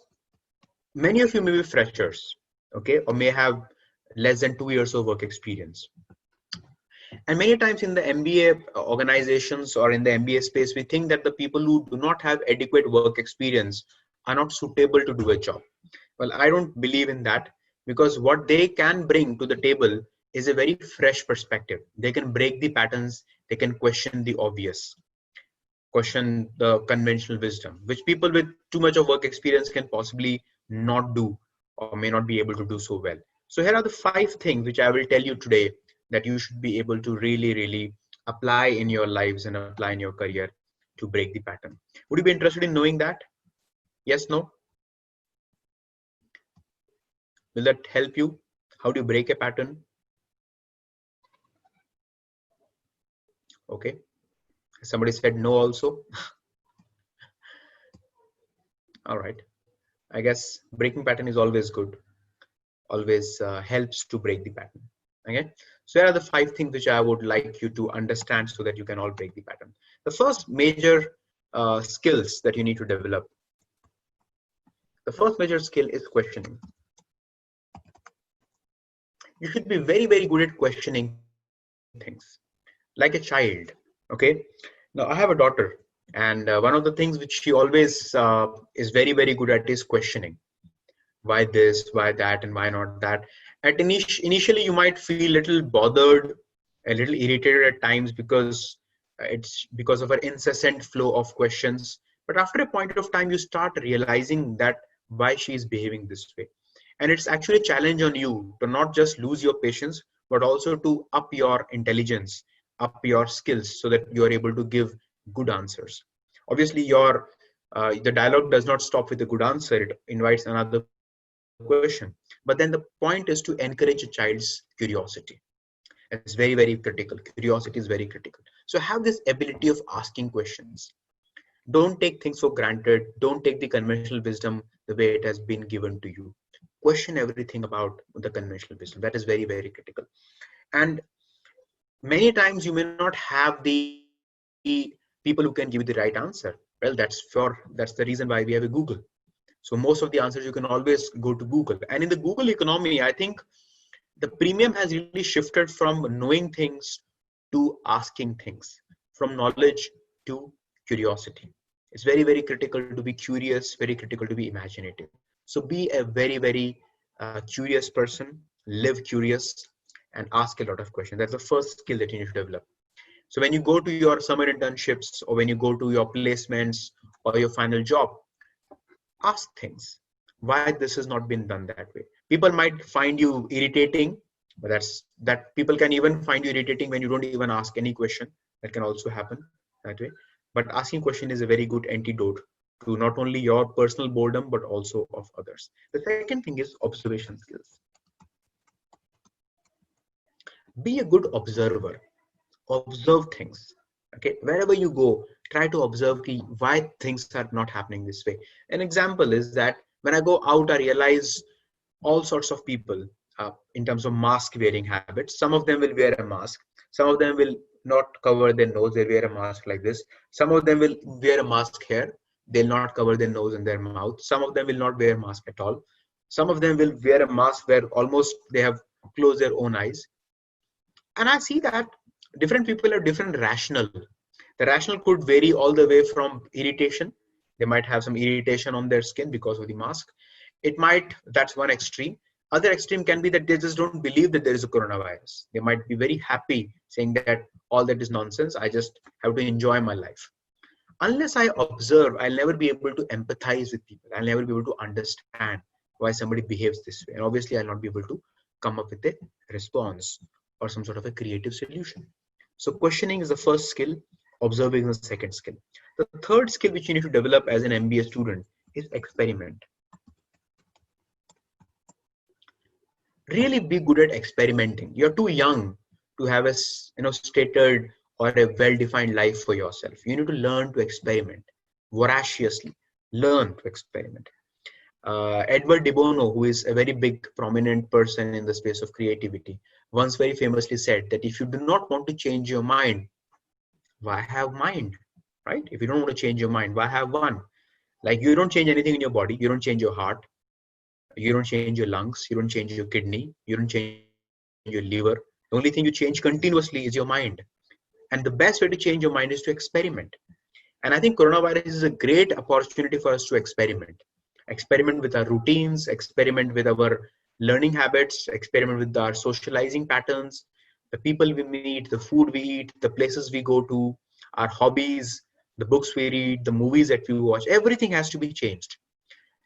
many of you may be freshers, okay, or may have less than 2 years of work experience. And many times in the MBA organizations or in the MBA space, we think that the people who do not have adequate work experience are not suitable to do a job. Well, I don't believe in that, because what they can bring to the table is a very fresh perspective. They can break the patterns, they can question the obvious, question the conventional wisdom, which people with too much of work experience can possibly not do or may not be able to do so well. So here are the 5 things which I will tell you today that you should be able to really apply in your lives and apply in your career to break the pattern. Would you be interested in knowing that? Yes, no? Will that help you? How do you break a pattern? Okay. Somebody said no also. All right. I guess breaking pattern is always good. Always helps to break the pattern. Okay. So here are the 5 things which I would like you to understand so that you can all break the pattern. The first major skills that you need to develop. The first major skill is questioning. You should be very good at questioning things like a child. Okay. Now I have a daughter, and one of the things which she always is very good at is questioning. Why this, why that, and why not that? At initially you might feel a little bothered, a little irritated at times, because it's because of her incessant flow of questions. But after a point of time, you start realizing that why she is behaving this way. And it's actually a challenge on you to not just lose your patience, but also to up your intelligence, up your skills, so that you are able to give good answers. Obviously, the dialogue does not stop with a good answer. It invites another question. But then the point is to encourage a child's curiosity. It's very critical. Curiosity is very critical. So have this ability of asking questions. Don't take things for granted. Don't take the conventional wisdom the way it has been given to you. Question everything about the conventional wisdom. That is very critical. And many times you may not have the people who can give you the right answer. Well, that's the reason why we have a Google. So most of the answers you can always go to Google. And in the Google economy, I think the premium has really shifted from knowing things to asking things, from knowledge to curiosity. It's very critical to be curious, very critical to be imaginative. So be a very curious person, live curious, and ask a lot of questions. That's the first skill that you need to develop. So when you go to your summer internships, or when you go to your placements or your final job, ask things. Why this has not been done that way? People might find you irritating, but that people can even find you irritating when you don't even ask any question. That can also happen that way. But asking question is a very good antidote to not only your personal boredom, but also of others. The second thing is observation skills. Be a good observer. Observe things. Okay, wherever you go, try to observe why things are not happening this way. An example is that when I go out, I realize all sorts of people in terms of mask wearing habits. Some of them will wear a mask. Some of them will not cover their nose. They wear a mask like this. Some of them will wear a mask here. They'll not cover their nose and their mouth. Some of them will not wear a mask at all. Some of them will wear a mask where almost they have closed their own eyes. And I see that different people have different rationale. The rationale could vary all the way from irritation. They might have some irritation on their skin because of the mask. It might, that's one extreme. Other extreme can be that they just don't believe that there is a coronavirus. They might be very happy saying that all that is nonsense. I just have to enjoy my life. Unless I observe, I'll never be able to empathize with people. I'll never be able to understand why somebody behaves this way. And obviously, I'll not be able to come up with a response or some sort of a creative solution. So questioning is the first skill, observing is the second skill. The third skill which you need to develop as an MBA student is experiment. Really be good at experimenting. You're too young to have a stated or a well-defined life for yourself. You need to learn to experiment voraciously. Learn to experiment. Edward de Bono, who is a very big prominent person in the space of creativity, once very famously said that if you do not want to change your mind, why have mind, right? If you don't want to change your mind, why have one? Like, you don't change anything in your body. You don't change your heart. You don't change your lungs. You don't change your kidney. You don't change your liver. The only thing you change continuously is your mind. And the best way to change your mind is to experiment. And I think coronavirus is a great opportunity for us to experiment. Experiment with our routines, experiment with our learning habits, experiment with our socializing patterns, the people we meet, the food we eat, the places we go to, our hobbies, the books we read, the movies that we watch. Everything has to be changed.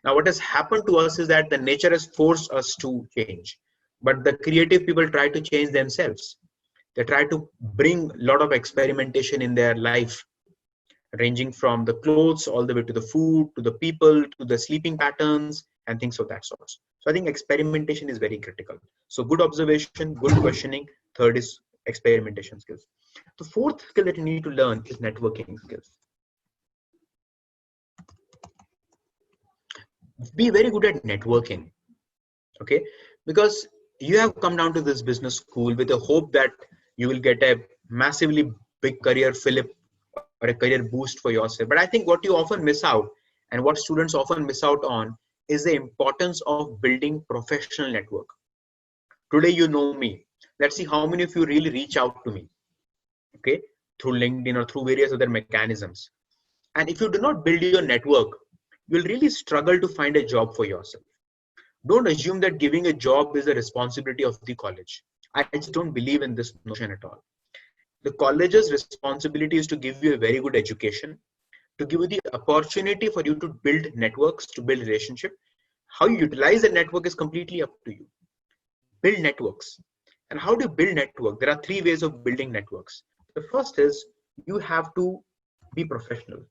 Now, what has happened to us is that the nature has forced us to change, but the creative people try to change themselves. They try to bring a lot of experimentation in their life, ranging from the clothes all the way to the food, to the people, to the sleeping patterns, and things of that sort. So I think experimentation is very critical. So good observation, good questioning. Third is experimentation skills. The fourth skill that you need to learn is networking skills. Be very good at networking, okay? Because you have come down to this business school with a hope that you will get a massively big career fillip or a career boost for yourself. But I think what you often miss out, and what students often miss out on, is the importance of building professional network. Today, you know me. Let's see how many of you really reach out to me, okay, through LinkedIn or through various other mechanisms. And if you do not build your network, you'll really struggle to find a job for yourself. Don't assume that giving a job is a responsibility of the college. I just don't believe in this notion at all. The college's responsibility is to give you a very good education, to give you the opportunity for you to build networks, to build relationship. How you utilize the network is completely up to you. Build networks. And how do you build network? There are three ways of building networks. The first is you have to be professional.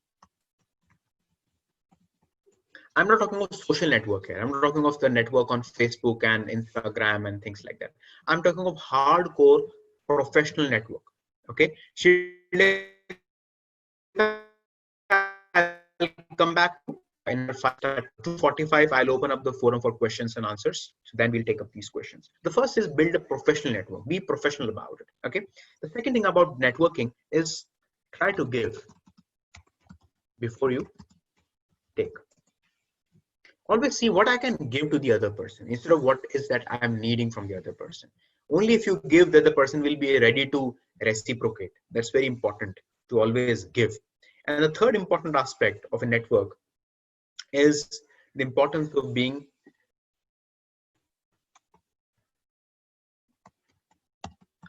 I'm not talking of social network here. I'm not talking of the network on Facebook and Instagram and things like that. I'm talking of hardcore professional network. Okay. I'll come back in 2:45. I'll open up the forum for questions and answers. So then we'll take up these questions. The first is build a professional network. Be professional about it. Okay. The second thing about networking is try to give before you take. Always see what I can give to the other person instead of what is that I'm needing from the other person. Only if you give, that the person will be ready to reciprocate. That's very important, to always give. And the third important aspect of a network is the importance of being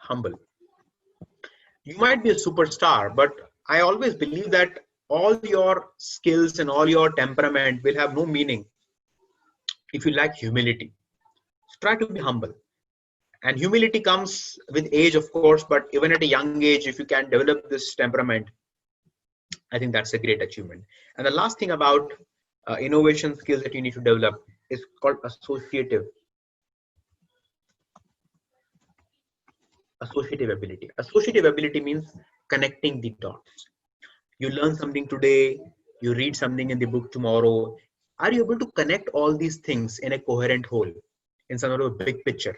humble. You might be a superstar, but I always believe that all your skills and all your temperament will have no meaning if you lack humility. So try to be humble. And humility comes with age, of course, but even at a young age, if you can develop this temperament, I think that's a great achievement. And the last thing about innovation skills that you need to develop is called associative ability. Associative ability means connecting the dots. You learn something today, you read something in the book tomorrow. Are you able to connect all these things in a coherent whole, in some sort of a big picture?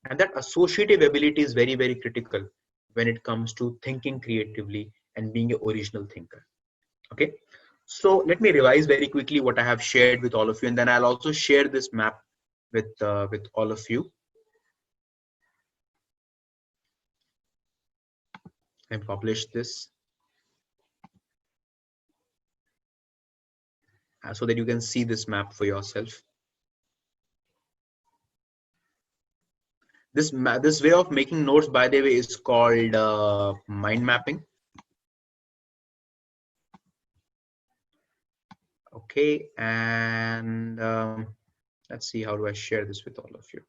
And that associative ability is very, very critical when it comes to thinking creatively and being an original thinker. Okay. So let me revise very quickly what I have shared with all of you, and then I'll also share this map with all of you. and publish this so that you can see this map for yourself. This way of making notes, by the way, is called mind mapping. Okay, and let's see, how do I share this with all of you?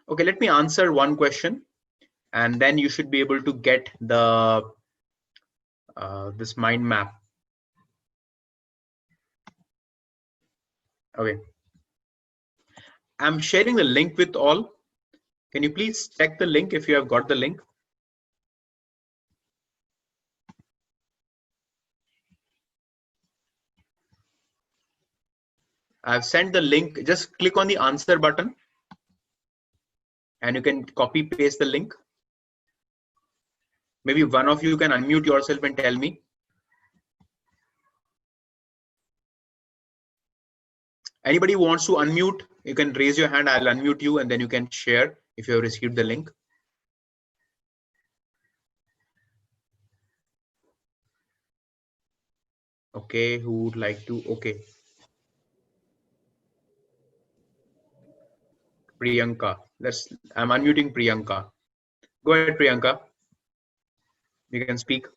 Okay, let me answer one question, and then you should be able to get the this mind map. Okay, I'm sharing the link with all. Can you please check the link if you have got the link? I've sent the link. Just click on the answer button and you can copy paste the link. Maybe one of you can unmute yourself and tell me. Anybody who wants to unmute, you can raise your hand. I'll unmute you and then you can share if you have received the link. Okay, who would like to? Okay. Priyanka. I'm unmuting Priyanka. Go ahead, Priyanka. You can speak.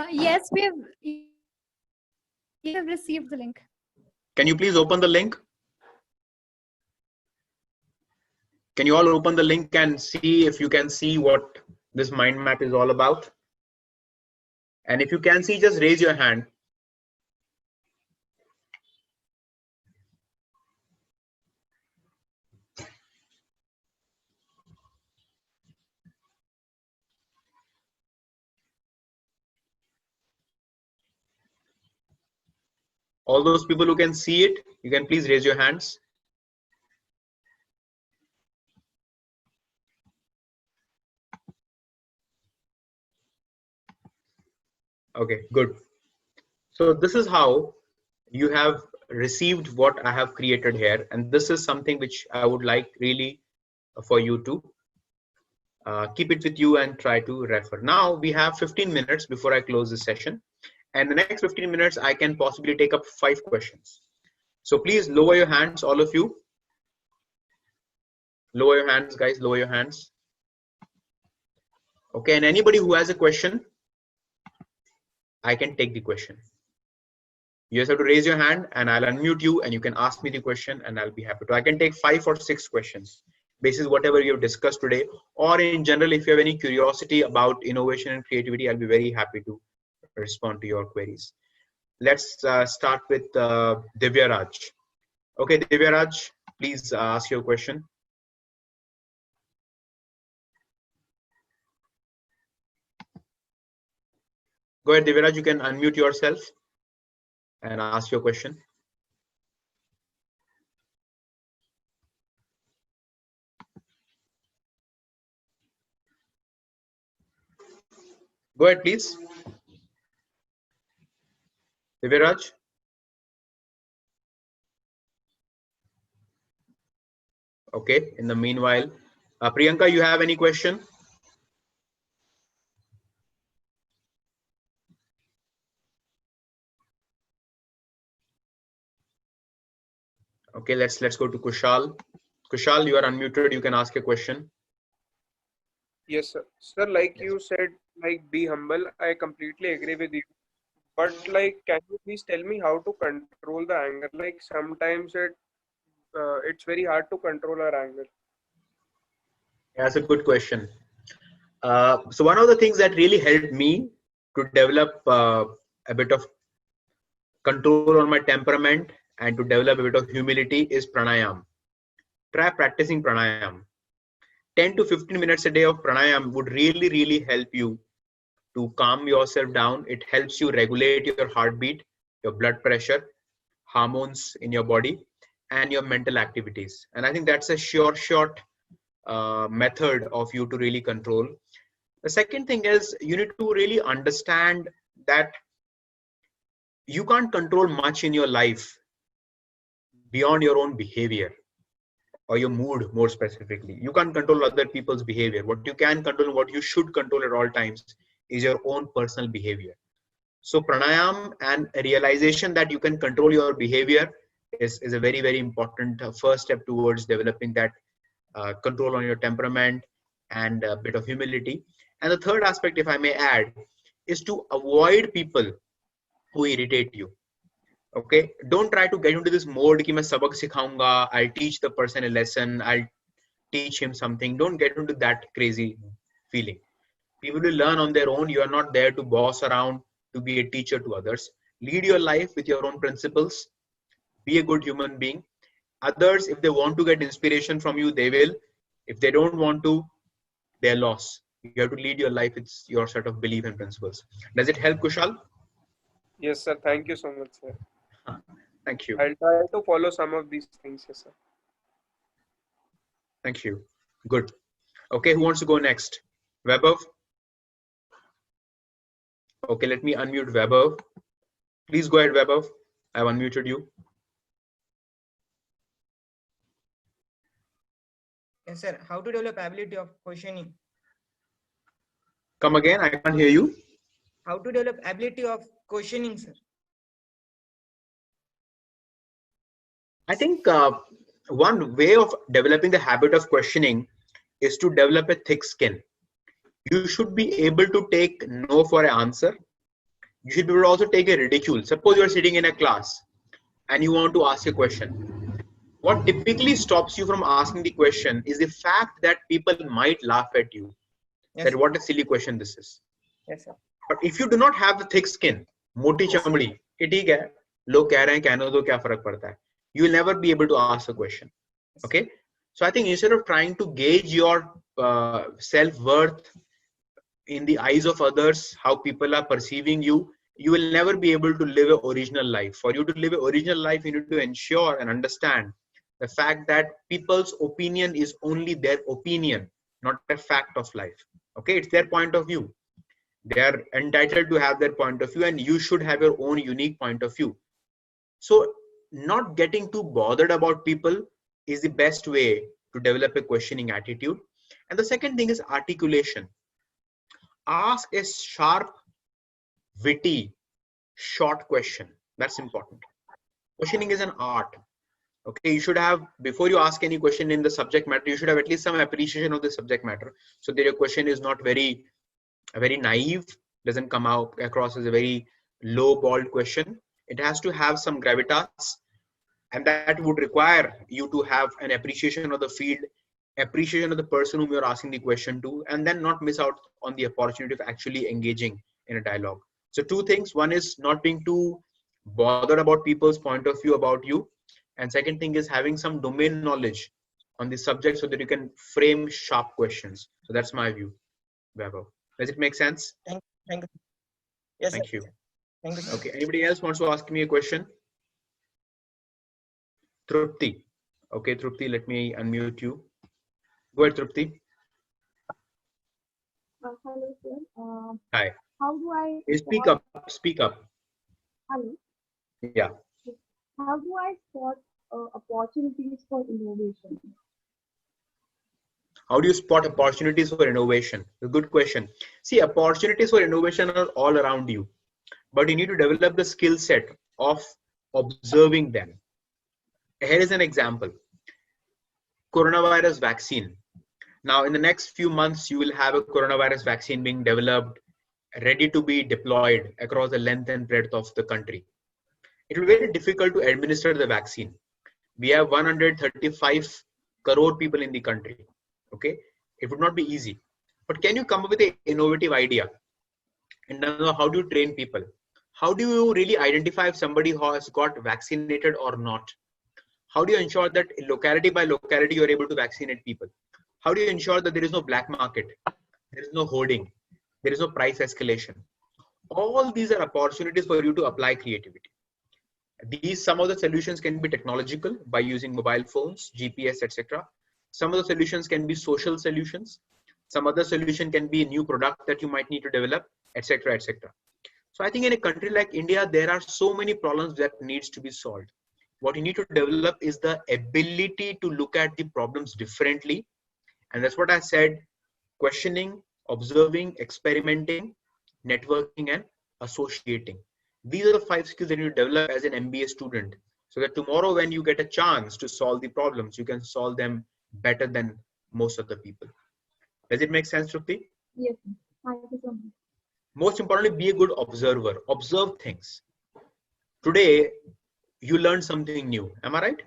Yes, we have received the link. Can you please open the link? Can you all open the link and see if you can see what this mind map is all about? And if you can see, just raise your hand. All those people who can see it, you can please raise your hands. Okay, good. So this is how you have received what I have created here. And this is something which I would like really for you to keep it with you and try to refer. Now we have 15 minutes before I close the session. And the next 15 minutes, I can possibly take up 5 questions. So please lower your hands, all of you. Lower your hands, guys, lower your hands. Okay, and anybody who has a question, I can take the question. You just have to raise your hand and I'll unmute you and you can ask me the question and I'll be happy to. I can take 5 or 6 questions. This is whatever you have discussed today, or in general, if you have any curiosity about innovation and creativity, I'll be very happy to respond to your queries. Let's start with Divya Raj. Okay, Divya Raj, please ask your question. Go ahead, Divya Raj, you can unmute yourself and ask your question. Go ahead, please. Divya Raj. Okay, in the meanwhile, Priyanka, you have any question? Okay, let's go to Kushal. Kushal, you are unmuted. You can ask a question. Yes, sir. Sir, like you said, like be humble. I completely agree with you. But like, can you please tell me how to control the anger? Like sometimes it's very hard to control our anger. That's a good question. So one of the things that really helped me to develop a bit of control on my temperament and to develop a bit of humility is pranayam. Try practicing pranayam. 10 to 15 minutes a day of pranayam would really help you to calm yourself down. It helps you regulate your heartbeat, your blood pressure, hormones in your body, and your mental activities. And I think that's a short method of you to really control. The second thing is you need to really understand that you can't control much in your life beyond your own behavior or your mood. More specifically, you can't control other people's behavior. What you can control, what you should control at all times, is your own personal behavior. So pranayam and realization that you can control your behavior is a very important first step towards developing that control on your temperament and a bit of humility. And the third aspect, if I may add, is to avoid people who irritate you. Okay, don't try to get into this mode ki main sabak sikhaunga, I'll teach the person a lesson, I'll teach him something. Don't get into that crazy feeling. People will learn on their own. You are not there to boss around, to be a teacher to others. Lead your life with your own principles. Be a good human being. Others, if they want to get inspiration from you, they will. If they don't want to, they're lost. You have to lead your life with your set of belief and principles. Does it help, Kushal? Yes, sir. Thank you so much, sir. Thank you. I'll try to follow some of these things, yes, sir. Thank you. Good. Okay, who wants to go next? Vaibhav? Okay, let me unmute Vaibhav. Please go ahead, Vaibhav. I've unmuted you. Yes, sir. How to develop ability of questioning? Come again, I can't hear you. How to develop ability of questioning, sir? I think one way of developing the habit of questioning is to develop a thick skin. You should be able to take no for an answer. You should be able to also take a ridicule. Suppose you're sitting in a class and you want to ask a question. What typically stops you from asking the question is the fact that people might laugh at you. Yes, That sir. what a silly question this is. Yes, sir. But if you do not have the thick skin, moti chamdi, कि ठीक है, लोग कह रहे हैं कहने दो क्या फर्क पड़ता है, you will never be able to ask a question. Okay, so I think instead of trying to gauge your self-worth in the eyes of others, how people are perceiving you, you will never be able to live an original life. For you to live an original life, you need to ensure and understand the fact that people's opinion is only their opinion, not a fact of life. Okay, it's their point of view. They are entitled to have their point of view, and you should have your own unique point of view. So not getting too bothered about people is the best way to develop a questioning attitude. And the second thing is articulation. Ask a sharp, witty, short question. That's important. Questioning is an art. Okay, you should have, before you ask any question in the subject matter, you should have at least some appreciation of the subject matter, so that your question is not very naive, doesn't come out across as a very low balled question. It has to have some gravitas, and that would require you to have an appreciation of the field, appreciation of the person whom you're asking the question to, and then not miss out on the opportunity of actually engaging in a dialogue. So two things: one is not being too bothered about people's point of view about you, and second thing is having some domain knowledge on the subject so that you can frame sharp questions. So that's my view, Vaibhav. Does it make sense? Thank you. Yes, Thank sir. you. Thank you, sir. Okay, anybody else wants to ask me a question? Trupti. Okay, Trupti, let me unmute you. Go ahead, Trupti. Hello, sir. Hi. How do I Speak up. Speak up. Hello. Yeah. How do I spot opportunities for innovation? How do you spot opportunities for innovation? A good question. See, opportunities for innovation are all around you, but you need to develop the skill set of observing them. Here is an example. Coronavirus vaccine. Now, in the next few months, you will have a coronavirus vaccine being developed, ready to be deployed across the length and breadth of the country. It will be very difficult to administer the vaccine. We have 135 crore people in the country. Okay, it would not be easy. But can you come up with an innovative idea in terms of how do you train people? How do you really identify if somebody has got vaccinated or not? How do you ensure that locality by locality you're able to vaccinate people? How do you ensure that there is no black market? There is no hoarding. There is no price escalation. All these are opportunities for you to apply creativity. Some of the solutions can be technological by using mobile phones, GPS, etc. Some of the solutions can be social solutions. Some other solution can be a new product that you might need to develop, etc., etc. So I think in a country like India, there are so many problems that needs to be solved. What you need to develop is the ability to look at the problems differently. And that's what I said: questioning, observing, experimenting, networking, and associating. These are the 5 skills that you develop as an MBA student, so that tomorrow when you get a chance to solve the problems, you can solve them better than most of the people. Does it make sense, Trupti? Yes, thank you so much. Most importantly, be a good observer. Observe things. Today, you learned something new. Am I right?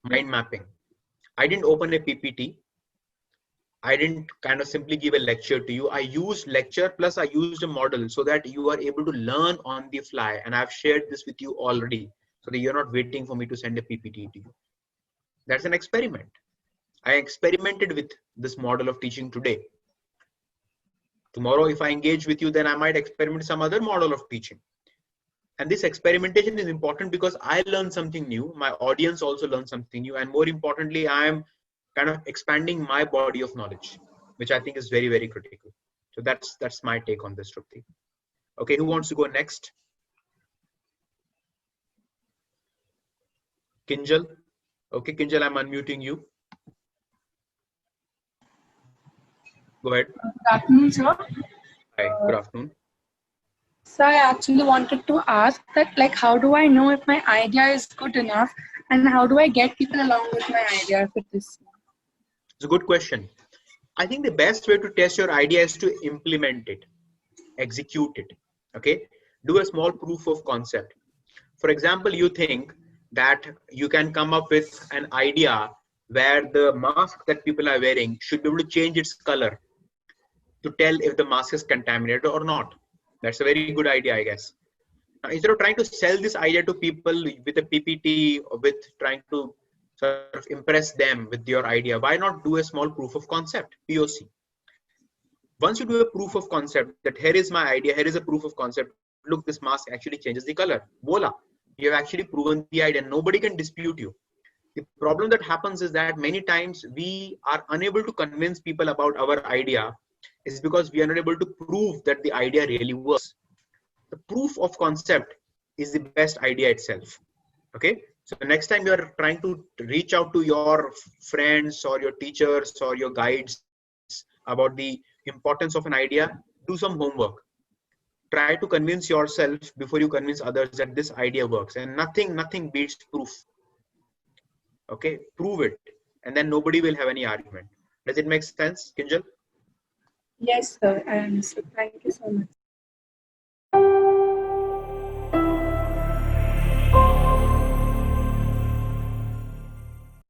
Mind mapping. I didn't open a PPT. I didn't kind of simply give a lecture to you. I used lecture plus I used a model so that you are able to learn on the fly. And I've shared this with you already so that you're not waiting for me to send a PPT to you. That's an experiment. I experimented with this model of teaching today. Tomorrow, if I engage with you, then I might experiment some other model of teaching. And this experimentation is important because I learn something new. My audience also learns something new. And more importantly, I am kind of expanding my body of knowledge, which I think is very, very critical. So that's my take on this, Trupti. Okay, who wants to go next? Kinjal. Okay, Kinjal, I'm unmuting you. Go ahead. Good afternoon, sir. Hi, good afternoon. So I actually wanted to ask that, like, how do I know if my idea is good enough, and how do I get people along with my idea if it is? It's a good question. I think the best way to test your idea is to implement it, execute it. Okay, do a small proof of concept. For example, you think that you can come up with an idea where the mask that people are wearing should be able to change its color to tell if the mask is contaminated or not. That's a very good idea, I guess. Now, instead of trying to sell this idea to people with a PPT or with trying to sort of impress them with your idea, why not do a small proof of concept, POC? Once you do a proof of concept that here is my idea, here is a proof of concept, look, this mask actually changes the color. Voila, you have actually proven the idea. Nobody can dispute you. The problem that happens is that many times we are unable to convince people about our idea is because we are not able to prove that the idea really works. The proof of concept is the best idea itself. Okay, so next time you are trying to reach out to your friends or your teachers or your guides about the importance of an idea, do some homework. Try to convince yourself before you convince others that this idea works, and nothing beats proof. Okay, prove it, and then nobody will have any argument. Does it make sense, Kinjal? Yes, sir. I understand. Thank you so much.